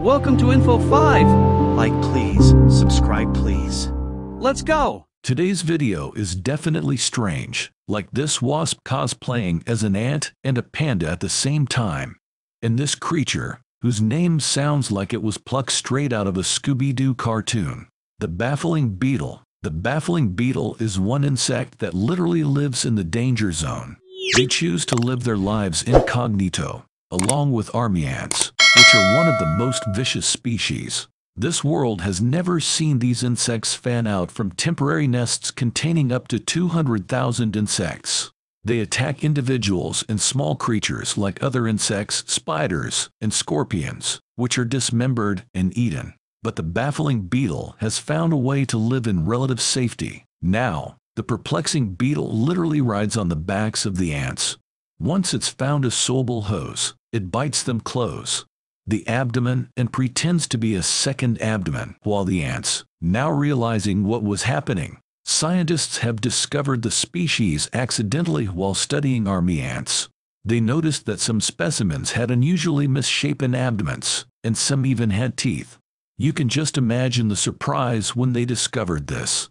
Welcome to Info 5. Like please, subscribe please. Let's go. Today's video is definitely strange, like this wasp cosplaying as an ant and a panda at the same time. And this creature, whose name sounds like it was plucked straight out of a Scooby-Doo cartoon. The baffling beetle. The baffling beetle is one insect that literally lives in the danger zone. They choose to live their lives incognito, along with army ants, which are one of the most vicious species. This world has never seen these insects fan out from temporary nests containing up to 200,000 insects. They attack individuals and small creatures like other insects, spiders, and scorpions, which are dismembered and eaten. But the baffling beetle has found a way to live in relative safety. Now, the perplexing beetle literally rides on the backs of the ants. Once it's found a soluble hose, it bites them close, the abdomen, and pretends to be a second abdomen, while the ants, now realizing what was happening, scientists have discovered the species accidentally while studying army ants. They noticed that some specimens had unusually misshapen abdomens, and some even had teeth. You can just imagine the surprise when they discovered this.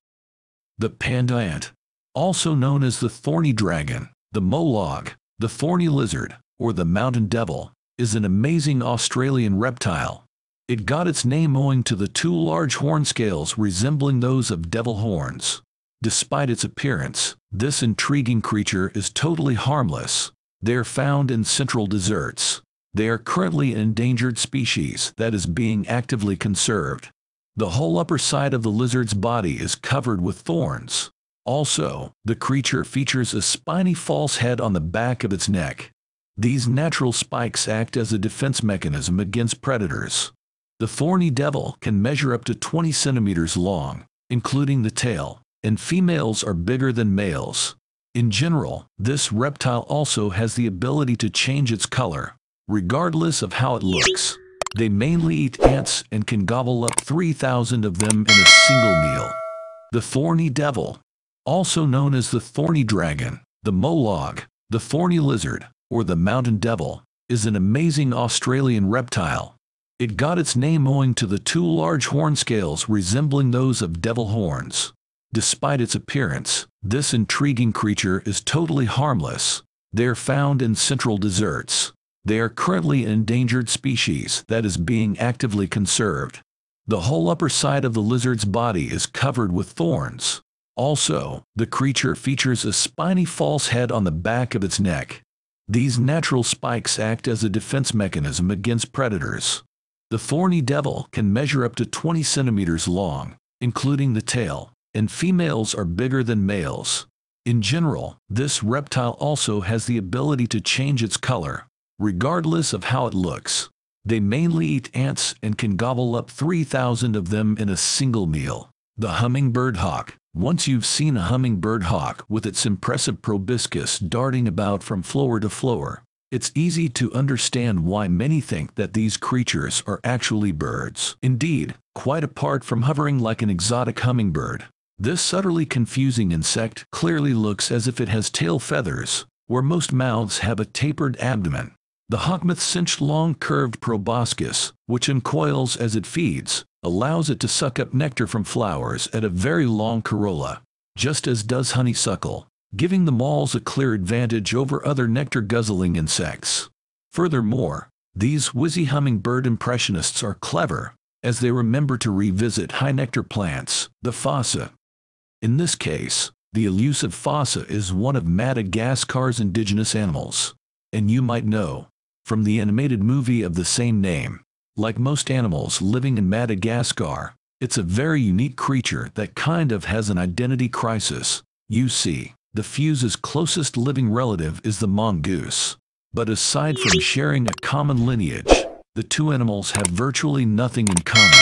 The panda ant, also known as the thorny dragon, the molog, the thorny lizard, or the mountain devil, is an amazing Australian reptile. It got its name owing to the two large horn scales resembling those of devil horns. Despite its appearance, this intriguing creature is totally harmless. They are found in central deserts. They are currently an endangered species that is being actively conserved. The whole upper side of the lizard's body is covered with thorns. Also, the creature features a spiny false head on the back of its neck. These natural spikes act as a defense mechanism against predators. The thorny devil can measure up to 20 centimeters long, including the tail, and females are bigger than males. In general, this reptile also has the ability to change its color, regardless of how it looks. They mainly eat ants and can gobble up 3,000 of them in a single meal. The thorny devil, also known as the thorny dragon, the molog, the thorny lizard, or the mountain devil, is an amazing Australian reptile. It got its name owing to the two large horn scales resembling those of devil horns. Despite its appearance, this intriguing creature is totally harmless. They are found in central deserts. They are currently an endangered species that is being actively conserved. The whole upper side of the lizard's body is covered with thorns. Also, the creature features a spiny false head on the back of its neck. These natural spikes act as a defense mechanism against predators. The thorny devil can measure up to 20 centimeters long, including the tail, and females are bigger than males. In general, this reptile also has the ability to change its color, regardless of how it looks. They mainly eat ants and can gobble up 3,000 of them in a single meal. The hummingbird hawk. Once you've seen a hummingbird hawk with its impressive proboscis darting about from flower to flower, it's easy to understand why many think that these creatures are actually birds. Indeed, quite apart from hovering like an exotic hummingbird, this utterly confusing insect clearly looks as if it has tail feathers, where most mouths have a tapered abdomen. The hawkmoth's cinched long curved proboscis, which uncoils as it feeds, allows it to suck up nectar from flowers at a very long corolla, just as does honeysuckle, giving the moths a clear advantage over other nectar-guzzling insects. Furthermore, these whizzy hummingbird impressionists are clever, as they remember to revisit high-nectar plants, the fossa. In this case, the elusive fossa is one of Madagascar's indigenous animals, and you might know, from the animated movie of the same name. Like most animals living in Madagascar, it's a very unique creature that kind of has an identity crisis. You see, the fuse's closest living relative is the mongoose. But aside from sharing a common lineage, the two animals have virtually nothing in common.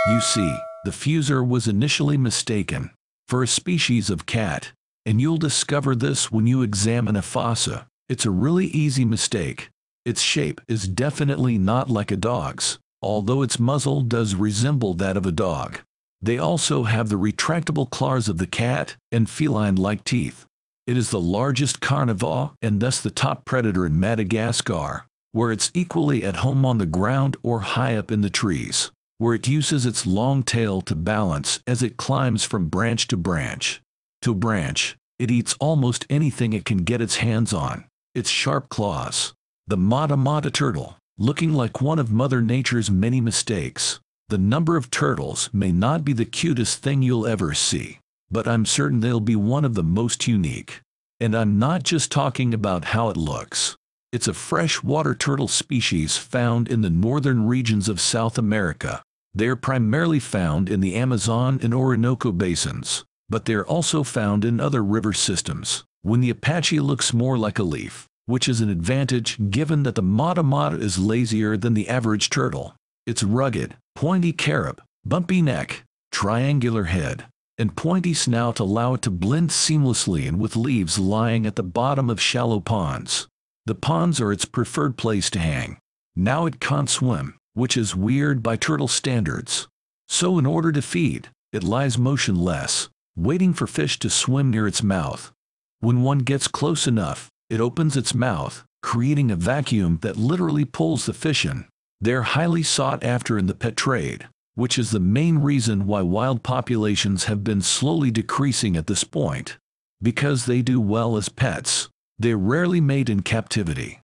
You see, the fuser was initially mistaken for a species of cat, and you'll discover this when you examine a fossa. It's a really easy mistake. Its shape is definitely not like a dog's, although its muzzle does resemble that of a dog. They also have the retractable claws of the cat and feline-like teeth. It is the largest carnivore and thus the top predator in Madagascar. where it's equally at home on the ground or high up in the trees, where it uses its long tail to balance as it climbs from branch to branch. To branch, it eats almost anything it can get its hands on. Its sharp claws. The Mata Mata turtle, looking like one of Mother Nature's many mistakes. The number of turtles may not be the cutest thing you'll ever see, but I'm certain they'll be one of the most unique. And I'm not just talking about how it looks. It's a freshwater turtle species found in the northern regions of South America. They are primarily found in the Amazon and Orinoco basins, but they're also found in other river systems. When the Apache looks more like a leaf, which is an advantage given that the Mata Mata is lazier than the average turtle. Its rugged, pointy carab, bumpy neck, triangular head, and pointy snout allow it to blend seamlessly in with leaves lying at the bottom of shallow ponds. The ponds are its preferred place to hang. Now it can't swim, which is weird by turtle standards. So in order to feed, it lies motionless, waiting for fish to swim near its mouth. When one gets close enough, it opens its mouth, creating a vacuum that literally pulls the fish in. They're highly sought after in the pet trade, which is the main reason why wild populations have been slowly decreasing at this point. Because they do well as pets, they're rarely made in captivity.